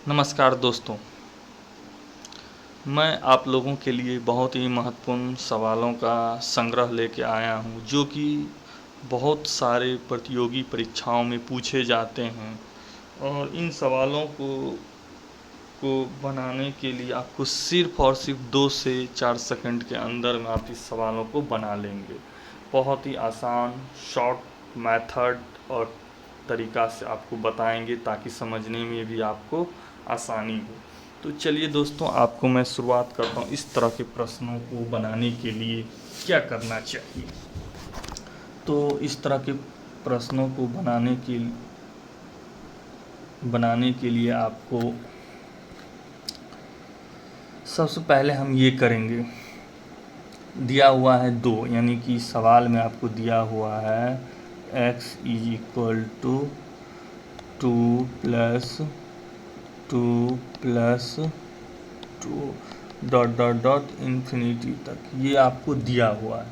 नमस्कार दोस्तों, मैं आप लोगों के लिए बहुत ही महत्वपूर्ण सवालों का संग्रह लेके आया हूँ, जो कि बहुत सारे प्रतियोगी परीक्षाओं में पूछे जाते हैं। और इन सवालों को बनाने के लिए आपको सिर्फ़ और सिर्फ 2 से 4 सेकंड के अंदर में आप इस सवालों को बना लेंगे। बहुत ही आसान शॉर्ट मेथड और तरीका से आपको बताएंगे ताकि समझने में भी आपको आसानी हो। तो चलिए दोस्तों, आपको मैं शुरुआत करता हूँ। इस तरह के प्रश्नों को बनाने के लिए क्या करना चाहिए। तो इस तरह के प्रश्नों को बनाने के लिए आपको सबसे पहले हम ये करेंगे, दिया हुआ है 2, यानी कि सवाल में आपको दिया हुआ है x is equal to 2 plus 2 plus 2 dot dot dot infinity तक, ये आपको दिया हुआ है।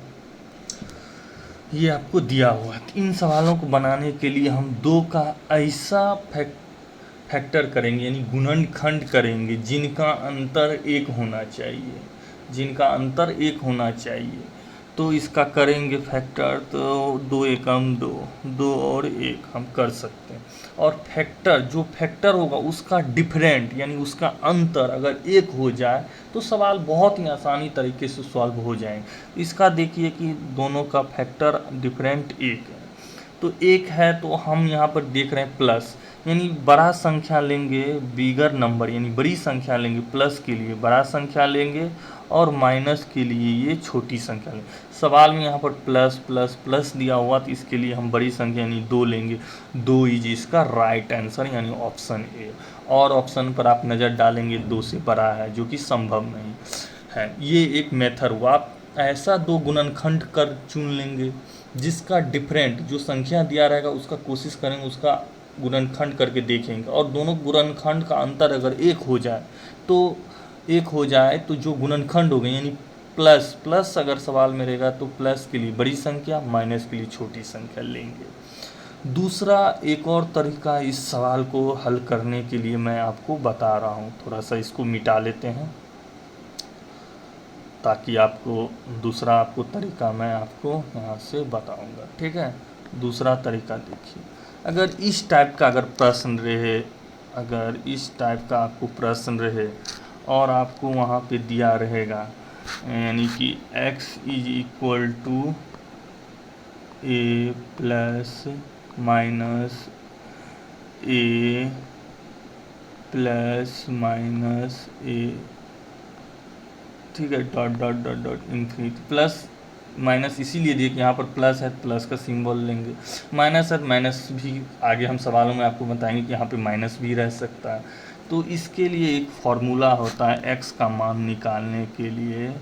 इन सवालों को बनाने के लिए हम 2 का ऐसा फैक्टर करेंगे, यानी गुणनखंड करेंगे जिनका अंतर 1 होना चाहिए। तो इसका करेंगे फैक्टर, तो 2 एकम 2, 2 और 1 हम कर सकते हैं। और जो फैक्टर होगा उसका डिफरेंट, यानी उसका अंतर अगर 1 हो जाए तो सवाल बहुत ही आसानी तरीके से सॉल्व हो जाएंगे। इसका देखिए कि दोनों का फैक्टर डिफरेंट 1 है, तो 1 है तो हम यहाँ पर देख रहे हैं प्लस, यानी बड़ा संख्या लेंगे बिगर नंबर, यानी बड़ी संख्या लेंगे प्लस के लिए बड़ा संख्या लेंगे और माइनस के लिए ये छोटी संख्या लेंगे। सवाल में यहाँ पर प्लस प्लस प्लस दिया हुआ, तो इसके लिए हम बड़ी संख्या यानी 2 लेंगे। 2 इज इसका राइट आंसर, यानी ऑप्शन ए। और ऑप्शन पर आप नज़र डालेंगे 2 से बड़ा है, जो कि संभव नहीं है। ये एक मेथड हुआ। आप ऐसा 2 गुणनखंड कर चुन लेंगे जिसका डिफरेंट, जो संख्या दिया रहेगा उसका कोशिश करेंगे उसका गुणनखंड करके देखेंगे, और दोनों गुणनखंड का अंतर अगर 1 हो जाए तो जो गुणनखंड हो गए, यानी प्लस प्लस अगर सवाल में रहेगा तो प्लस के लिए बड़ी संख्या, माइनस के लिए छोटी संख्या लेंगे। दूसरा एक और तरीका इस सवाल को हल करने के लिए मैं आपको बता रहा हूँ। थोड़ा सा इसको मिटा लेते हैं ताकि दूसरा तरीका मैं आपको यहाँ से बताऊँगा, ठीक है। दूसरा तरीका देखिए, अगर इस टाइप का आपको प्रश्न रहे और आपको वहाँ पे दिया रहेगा, यानी कि x is equal to a plus minus a plus minus a, ठीक है, dot dot dot dot infinity. Plus minus इसीलिए दिए कि यहाँ पर प्लस है, प्लस का सिंबल लेंगे। माइनस है, माइनस भी आगे हम सवालों में आपको बताएंगे कि यहाँ पे माइनस भी रह सकता है। तो इसके लिए एक फार्मूला होता है, एक्स का मान निकालने के लिए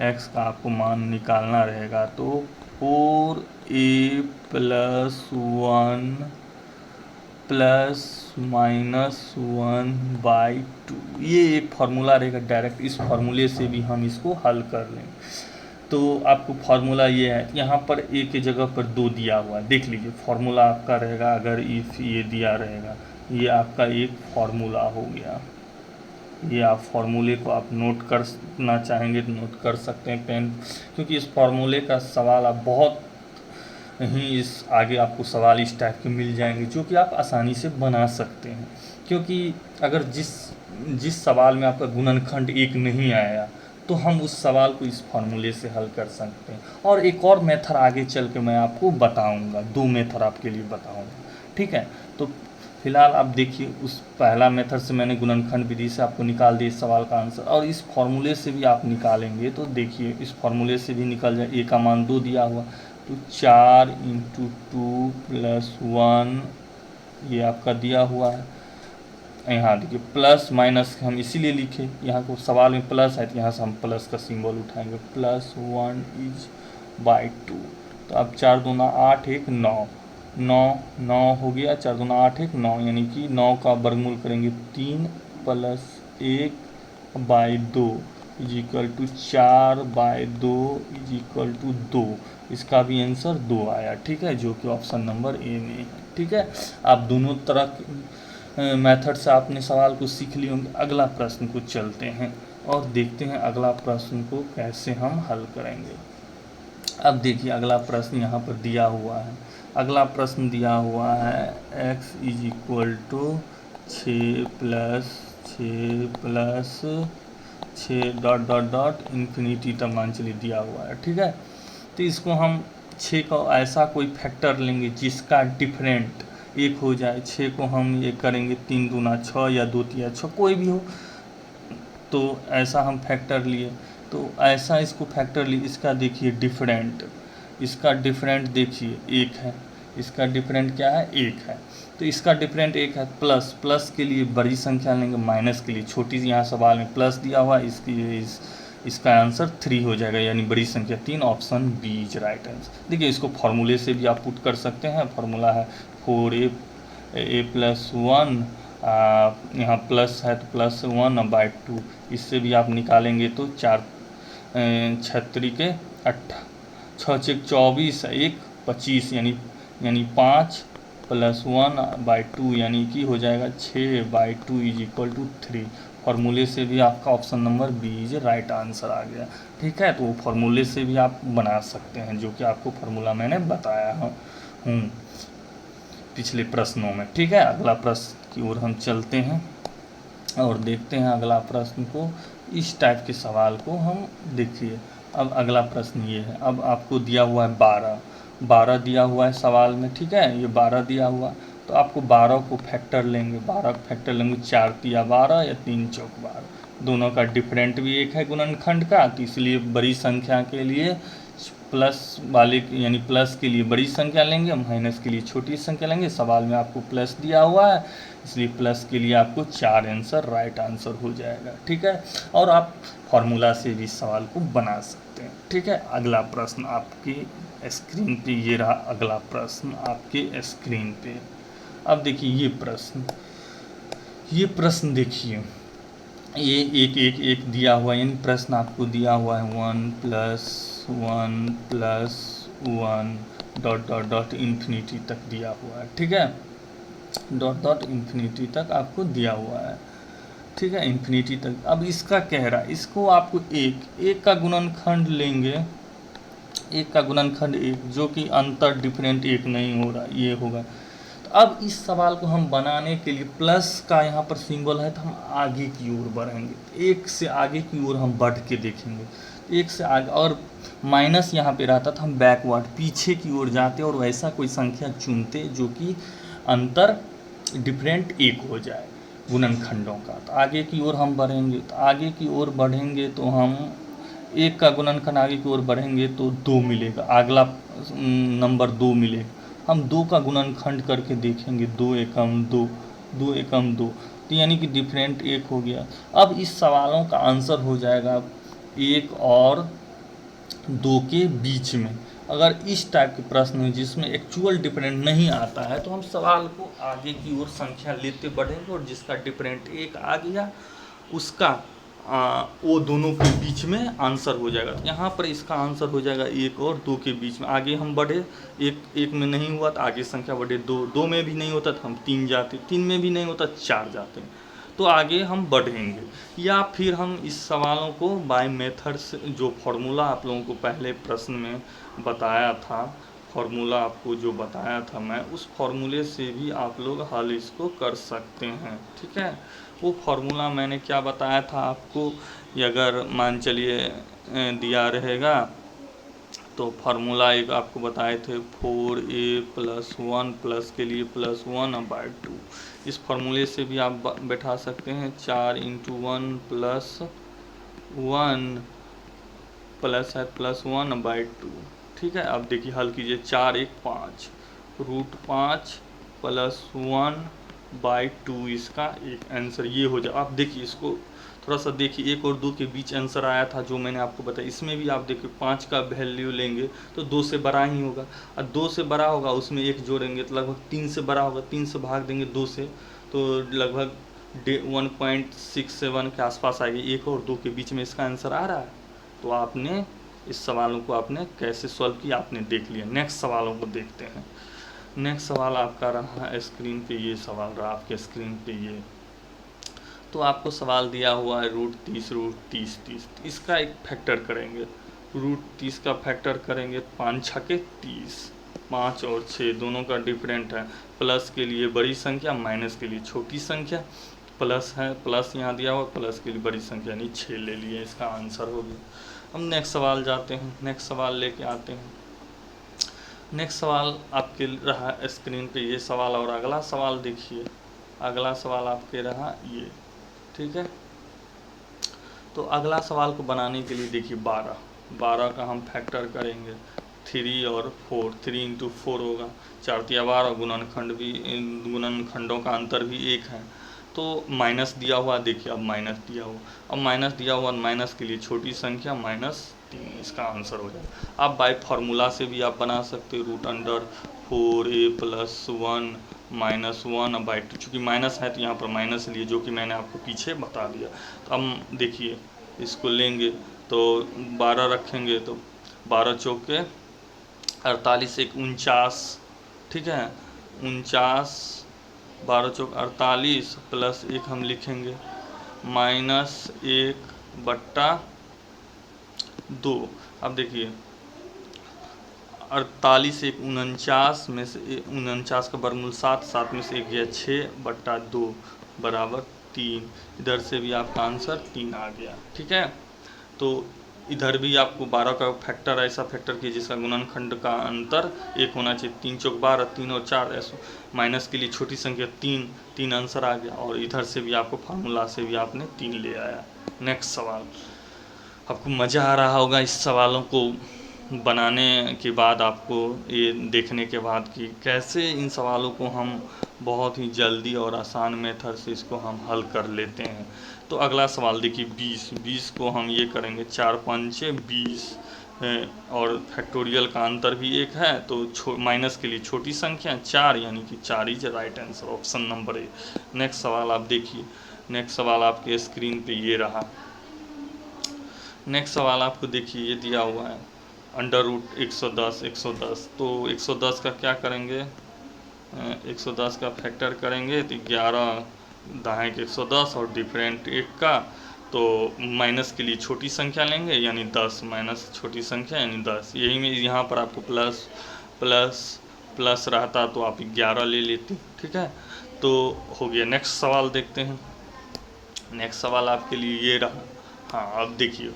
एक्स का आपको मान निकालना रहेगा। तो 4a प्लस 1 प्लस माइनस 1/2, ये एक फार्मूला रहेगा। डायरेक्ट इस फार्मूले से भी हम इसको हल कर लें। तो आपको फार्मूला ये है, यहाँ पर a के जगह पर 2 दिया हुआ है, देख लीजिए फार्मूला आपका रहेगा। अगर इफ ये दिया रहेगा, ये आपका एक फार्मूला हो गया। ये आप फार्मूले को आप नोट करना चाहेंगे तो नोट कर सकते हैं पेन, क्योंकि इस फार्मूले का सवाल आप बहुत ही आगे आपको सवाल इस टाइप के मिल जाएंगे जो कि आप आसानी से बना सकते हैं। क्योंकि अगर जिस सवाल में आपका गुणनखंड 1 नहीं आया तो हम उस सवाल को इस फार्मूले से हल कर सकते हैं। और एक और मेथड आगे चल के मैं आपको बताऊंगा, 2 मेथड आपके लिए बताऊंगा, ठीक है। तो फिलहाल आप देखिए, उस पहला मेथड से मैंने गुणनखंड विधि से आपको निकाल दिया इस सवाल का आंसर, और इस फार्मूले से भी आप निकालेंगे तो देखिए इस फार्मूले से भी निकल जाए। a का मान 2 दिया हुआ, तो 4 × 2 + 1 ये आपका दिया हुआ है। यहाँ देखिए प्लस माइनस हम इसीलिए लिखे, यहाँ को सवाल में प्लस है तो यहाँ से हम प्लस का सिंबल उठाएंगे, +1 /2। तो अब 4 दूना 8 1 9 9 हो गया, 4 दूना 8 1 9, यानी कि 9 का वर्गमूल करेंगे 3 + 1/2 = 4/2 = 2। इसका भी आंसर 2 आया, ठीक है, जो कि ऑप्शन नंबर ए में है, ठीक है। आप दोनों तरह मेथड से आपने सवाल को सीख लिए होंगे। अगला प्रश्न को चलते हैं और देखते हैं अगला प्रश्न को कैसे हम हल करेंगे। अब देखिए अगला प्रश्न यहाँ पर दिया हुआ है। अगला प्रश्न दिया हुआ है x is equal to 6 dot dot dot infinity तक मान चलिए दिया हुआ है, ठीक है। तो इसको हम 6 का ऐसा कोई फैक्टर लेंगे जिसका डिफरेंट एक हो जाए। 6 को हम ये करेंगे 3 दूना 6 या 2 तिया 6 कोई भी हो, तो ऐसा हम फैक्टर लिए। तो ऐसा इसको फैक्टर लिए, इसका देखिए डिफरेंट, इसका डिफरेंट देखिए 1 है, इसका डिफरेंट क्या है 1 है। तो इसका डिफरेंट 1 है। प्लस प्लस के लिए बड़ी संख्या लेंगे, माइनस के लिए छोटी, यहाँ सवाल में प्लस दिया हुआ है, इसकी इसका आंसर 3 हो जाएगा, यानी बड़ी संख्या 3, option B is right answer. देखिए इसको फॉर्मूले से भी आप पुट कर सकते हैं। फॉर्मूला है 4a+1, यहाँ प्लस है तो +1/2, इससे भी आप निकालेंगे तो 4 36 के 8, 6 6 24, 1 25, यानी 5 + 1/2 यानी कि हो जाएगा 6/2 इज इक्वल टू 3। फॉर्मूले से भी आपका option number B is right answer आ गया, ठीक है। तो वो फॉर्मूले से भी आप बना सकते हैं, जो कि आपको फॉर्मूला मैंने बताया हूँ पिछले प्रश्नों में, ठीक है। अगला प्रश्न की ओर हम चलते हैं और देखते हैं अगला प्रश्न को। इस टाइप के सवाल को हम देखिए। अब अगला प्रश्न ये है, अब आपको दिया हुआ है 12 दिया हुआ है सवाल में, ठीक है। ये 12 दिया हुआ, तो आपको 12 को फैक्टर लेंगे, 12 को फैक्टर लेंगे 4 तिया 12 या 3 चौक 12, दोनों का डिफरेंट भी 1 है गुणनखंड का, तो इसलिए बड़ी संख्या के लिए प्लस वाले यानी प्लस के लिए बड़ी संख्या लेंगे, माइनस के लिए छोटी संख्या लेंगे। सवाल में आपको प्लस दिया हुआ है, इसलिए प्लस के लिए आपको 4 आंसर राइट आंसर हो जाएगा, ठीक है। और आप फॉर्मूला से भी सवाल को बना सकते हैं, ठीक है। अगला प्रश्न आपकी स्क्रीन पे, ये रहा अगला प्रश्न आपके स्क्रीन पे। अब देखिए ये प्रश्न देखिए, ये एक दिया हुआ है, यानी प्रश्न आपको दिया हुआ है 1 + 1 + 1 डॉट डॉट डॉट इन्फिनिटी तक दिया हुआ है, ठीक है। डॉट डॉट इन्फिनिटी तक आपको दिया हुआ है, ठीक है, इन्फिनिटी तक। अब इसका कह रहा है, इसको आपको एक का गुणनखंड लेंगे, एक का गुणनखंड 1, जो कि अंतर डिफरेंट 1 नहीं हो रहा, ये होगा। तो अब इस सवाल को हम बनाने के लिए प्लस का यहाँ पर सिंबल है, तो हम आगे की ओर बढ़ेंगे, एक से आगे की ओर हम बढ़ के देखेंगे, एक से आगे। और माइनस यहाँ पे रहता था, हम बैकवर्ड पीछे की ओर जाते और वैसा कोई संख्या चुनते जो कि अंतर डिफरेंट 1 हो जाए गुणनखंडों का। तो आगे की ओर हम बढ़ेंगे, तो आगे की ओर बढ़ेंगे तो हम 1 का गुणनखंड आगे की ओर बढ़ेंगे तो 2 मिलेगा, अगला नंबर 2 मिलेगा। हम 2 का गुणनखंड करके देखेंगे, 2 एकम 2, 2 एकम 2, तो यानी कि डिफरेंट 1 हो गया। अब इस सवालों का आंसर हो जाएगा 1 और 2 के बीच में। अगर इस टाइप के प्रश्न है जिसमें एक्चुअल डिफरेंट नहीं आता है, तो हम सवाल को आगे की ओर संख्या लेते बढ़ेंगे, और जिसका डिफरेंट 1 आ गया उसका वो दोनों के बीच में आंसर हो जाएगा। तो यहाँ पर इसका आंसर हो जाएगा 1 और 2 के बीच में। आगे हम बढ़े, एक में नहीं हुआ तो आगे संख्या बढ़े 2 में भी नहीं होता तो हम 3 जाते, 3 में भी नहीं होता 4 जाते, तो आगे हम बढ़ेंगे। या फिर हम इस सवालों को बाय मेथड से, जो फॉर्मूला आप लोगों को पहले प्रश्न में बताया था, फॉर्मूला आपको जो बताया था मैं, उस फॉर्मूले से भी आप लोग हल इसको कर सकते हैं, ठीक है। वो फार्मूला मैंने क्या बताया था आपको, ये अगर मान चलिए दिया रहेगा, तो फार्मूला एक आपको बताए थे 4a+1 प्लस के लिए +1/2। इस फार्मूले से भी आप बैठा सकते हैं 4 × 1 + 1 प्लस है +1/2, ठीक है। अब देखिए हल कीजिए, 4 1 5, √5 + 1/2 इसका एक आंसर ये हो जाए। आप देखिए इसको थोड़ा सा देखिए, 1 और 2 के बीच आंसर आया था जो मैंने आपको बताया। इसमें भी आप देखिए 5 का वैल्यू लेंगे तो 2 से बड़ा ही होगा, और 2 से बड़ा होगा उसमें 1 जोड़ेंगे तो लगभग 3 से बड़ा होगा, 3 से भाग देंगे 2 से तो लगभग 1.67 के आसपास आएगी। 1 और 2 के बीच में इसका आंसर आ रहा है। तो आपने इस सवालों को आपने कैसे सॉल्व किया आपने देख लिया। नेक्स्ट सवालों को देखते हैं। नेक्स्ट सवाल आपका रहा स्क्रीन पे, ये सवाल रहा आपके स्क्रीन पे ये। तो आपको सवाल दिया हुआ है √30 √30 इसका एक फैक्टर करेंगे। √30 का फैक्टर करेंगे 5 छके 30, 5 और 6 दोनों का डिफरेंट है। प्लस के लिए बड़ी संख्या, माइनस के लिए छोटी संख्या। प्लस है, प्लस यहाँ दिया हुआ, प्लस के लिए बड़ी संख्या यानी 6 ले लिए, इसका आंसर हो गया। हम नेक्स्ट सवाल जाते हैं, नेक्स्ट सवाल लेके आते हैं। नेक्स्ट सवाल आपके रहा स्क्रीन पे ये सवाल, और अगला सवाल देखिए, अगला सवाल आपके रहा ये, ठीक है। तो अगला सवाल को बनाने के लिए देखिए 12 का हम फैक्टर करेंगे 3 और 4, 3 × 4 होगा 4 × 12, गुणनखंड भी, गुणनखंडों का अंतर भी 1 है। तो माइनस दिया हुआ, देखिए अब माइनस दिया हुआ, अब माइनस दिया हुआ, माइनस के लिए छोटी संख्या -3, इसका आंसर हो जाए। आप बाय फार्मूला से भी आप बना सकते हो, √4a + 1 -1 बाई 2, चूँकि माइनस है तो यहाँ पर माइनस लिए, जो कि मैंने आपको पीछे बता दिया। तो हम देखिए इसको लेंगे तो 12 रखेंगे तो 12 चौके 48, 1 49, ठीक है 49, 12 चौक 48 प्लस 1 हम लिखेंगे -1/2। अब देखिए 48 1 49 में से 49 का वर्गमूल 7, 7 में से 1 गया 6/2 बराबर 3। इधर से भी आपका आंसर 3 आ गया, ठीक है। तो इधर भी आपको 12 का फैक्टर, ऐसा फैक्टर कीजिए जिसका गुणनखंड का अंतर 1 होना चाहिए। 3 चौक 12, 3 और 4 ऐसा, माइनस के लिए छोटी संख्या 3 आंसर आ गया। और इधर से भी आपको फार्मूला से भी आपने 3 ले आया। नेक्स्ट सवाल, आपको मज़ा आ रहा होगा इस सवालों को बनाने के बाद, आपको ये देखने के बाद कि कैसे इन सवालों को हम बहुत ही जल्दी और आसान मेथड से इसको हम हल कर लेते हैं। तो अगला सवाल देखिए 20 को हम ये करेंगे 4 5 20 और फैक्टोरियल का अंतर भी 1 है, तो माइनस के लिए छोटी संख्या 4 यानी कि 4 is right answer, option number A. Next सवाल आप देखिए, नेक्स्ट सवाल आपके स्क्रीन पे ये रहा। नेक्स्ट सवाल आपको देखिए ये दिया हुआ है √110 तो 110 का क्या करेंगे, 110 का फैक्टर करेंगे तो 11 दाएँ के 110 और डिफरेंट 1 का, तो माइनस के लिए छोटी संख्या लेंगे यानी 10, माइनस छोटी संख्या यानी 10। यही में यहाँ पर आपको प्लस प्लस प्लस रहता तो आप 11 ले लेते, ठीक है। तो हो गया। नेक्स्ट सवाल देखते हैं। नेक्स्ट सवाल आपके लिए ये रहा। हाँ अब देखिए,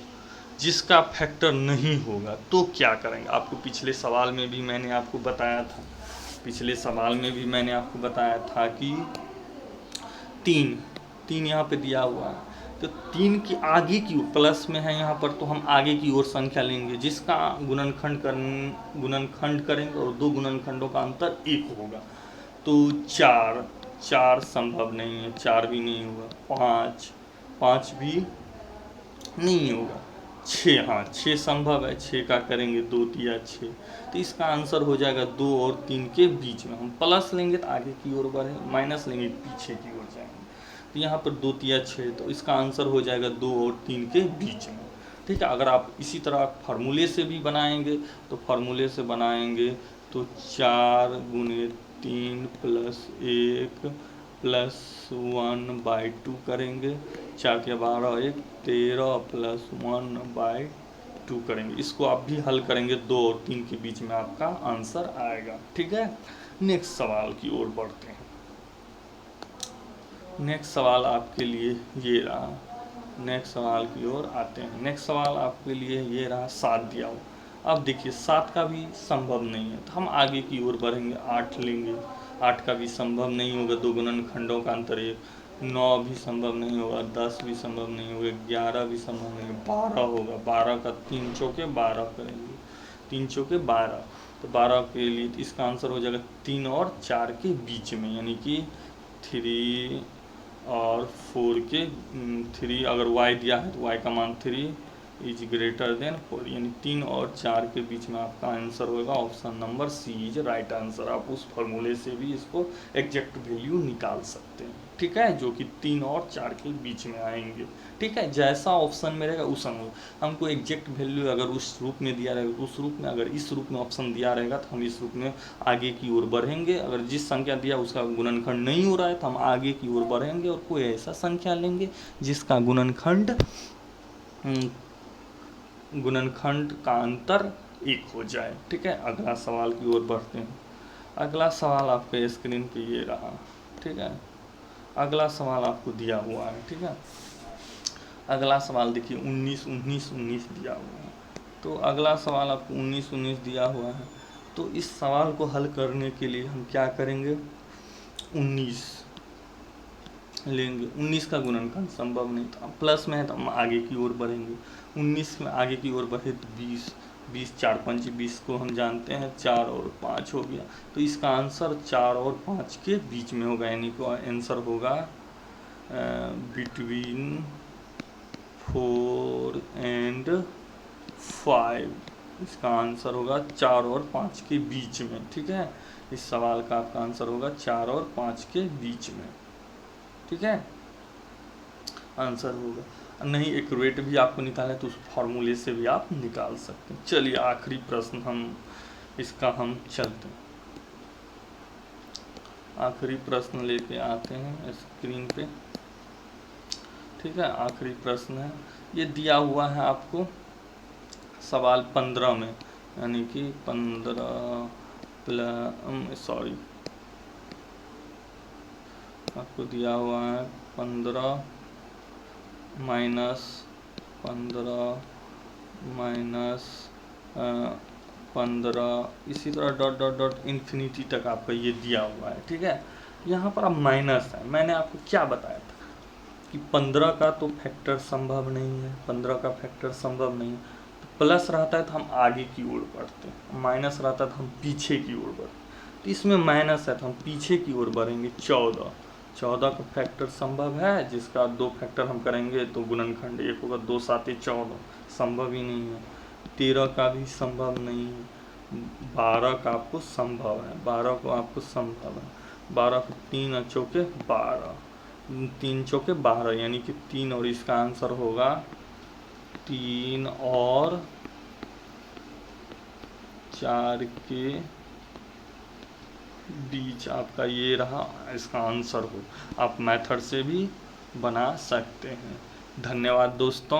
जिसका फैक्टर नहीं होगा तो क्या करेंगे। आपको पिछले सवाल में भी मैंने आपको बताया था, पिछले सवाल में भी मैंने आपको बताया था कि 3 यहाँ पे दिया हुआ है, तो 3 की आगे की ओर प्लस में है यहाँ पर, तो हम आगे की ओर संख्या लेंगे जिसका गुणनखंड करेंगे और 2 गुणनखंडों का अंतर 1 होगा। तो 4 संभव नहीं है, 4 भी नहीं होगा, 5 भी नहीं होगा, 6 हाँ 6 संभव है, 6 का करेंगे 2 तिया 6, तो इसका आंसर हो जाएगा 2 और 3 के बीच में। हम प्लस लेंगे तो आगे की ओर बढ़े, माइनस लेंगे पीछे की ओर जाएंगे, तो यहाँ पर 2 तिया 6, तो इसका आंसर हो जाएगा 2 और 3 के बीच में, ठीक है। अगर आप इसी तरह फार्मूले से भी बनाएंगे तो फार्मूले से बनाएंगे तो 4 × 3 + 1 + 1/2 करेंगे, 4 के 12 1 13 + 1/2 करेंगे। इसको आप भी हल करेंगे 2 और 3 के बीच में आपका आंसर आएगा, ठीक है। नेक्स्ट सवाल की ओर बढ़ते हैं। नेक्स्ट सवाल आपके लिए ये रहा, नेक्स्ट सवाल की ओर आते हैं। नेक्स्ट सवाल आपके लिए ये रहा 7 दिया हो। अब देखिए 7 का भी संभव नहीं है, तो हम आगे की ओर बढ़ेंगे, 8 लेंगे, 8 का भी संभव नहीं होगा, 2 गुणनखंडों का अंतर 1, 9 भी संभव नहीं होगा, 10 भी संभव नहीं होगा, 11 भी संभव नहीं होगा, 12 होगा, 12 का 3 चौके 12 करेंगे, 3 चौके 12, तो 12 के लिए इसका आंसर हो जाएगा 3 और 4 के बीच में, यानी कि 3 और 4 के 3, अगर y दिया है तो y का मान 3 इज ग्रेटर देन 4, यानी 3 और 4 के बीच में आपका आंसर होगा, option number C is right answer. आप उस फॉर्मूले से भी इसको एग्जैक्ट वैल्यू निकाल सकते हैं। ठीक है, जो कि 3 और 4 के बीच में आएंगे। ठीक है, जैसा ऑप्शन में रहेगा उस अनुरूप हमको एग्जैक्ट वैल्यू अगर उस रूप में दिया रहेगा तो उस रूप में, अगर इस रूप में ऑप्शन दिया रहेगा तो हम इस रूप में आगे की ओर बढ़ेंगे। अगर जिस संख्या दिया उसका गुणनखंड नहीं हो रहा है तो हम आगे की ओर बढ़ेंगे और कोई ऐसा संख्या लेंगे जिसका गुणनखंड का अंतर 1 हो जाए। ठीक है, अगला सवाल की ओर बढ़ते हैं। अगला सवाल आपके स्क्रीन पे ये रहा। ठीक है, अगला सवाल आपको दिया हुआ है। ठीक है, अगला सवाल देखिए 19 19 19 दिया हुआ है। तो अगला सवाल आपको 19 19 दिया हुआ है। तो इस सवाल को हल करने के लिए हम क्या करेंगे, 19 लेंगे। 19 का गुणनखंड संभव नहीं था, प्लस में है तो हम आगे की ओर बढ़ेंगे। 19 में आगे की ओर बढ़े तो 20 20 4 5 20 को हम जानते हैं 4 और 5 हो गया। तो इसका आंसर 4 और 5 के बीच में होगा, यानी कि आंसर होगा बिटवीन 4 एंड 5। इसका आंसर होगा 4 और 5 के बीच में। ठीक है, इस सवाल का आपका आंसर होगा 4 और 5 के बीच में। ठीक है, आंसर होगा। नहीं एक्यूरेट भी आपको निकालना है तो उस फॉर्मूले से भी आप निकाल सकते हैं। चलिए आखिरी प्रश्न हम चलते हैं, आखिरी प्रश्न लेके आते हैं स्क्रीन पे। ठीक है, आखिरी प्रश्न है, ये दिया हुआ है आपको सवाल 15 में, यानी कि 15 सॉरी आपको दिया हुआ है 15 माइनस 15 इसी तरह डॉट डॉट डॉट इन्फिनिटी तक आपका ये दिया हुआ है। ठीक है, यहाँ पर अब माइनस है। मैंने आपको क्या बताया था कि 15 का तो फैक्टर संभव नहीं है, 15 का फैक्टर संभव नहीं है। प्लस रहता है तो हम आगे की ओर बढ़ते हैं, माइनस रहता है तो हम पीछे की ओर बढ़ते हैं। तो इसमें माइनस है तो हम पीछे की ओर बढ़ेंगे। 14 का फैक्टर संभव है, जिसका 2 फैक्टर हम करेंगे तो गुणनखंड 1 होगा। 2 7 14 संभव ही नहीं है। 13 का भी संभव नहीं है। 12 का आपको संभव है, 12 को आपको संभव है। 12 को 3 चौके 12, 3 चौके 12, यानी कि 3, और इसका आंसर होगा 3 और 4 के बीच आपका ये रहा इसका आंसर हो। आप मेथड से भी बना सकते हैं। धन्यवाद दोस्तों।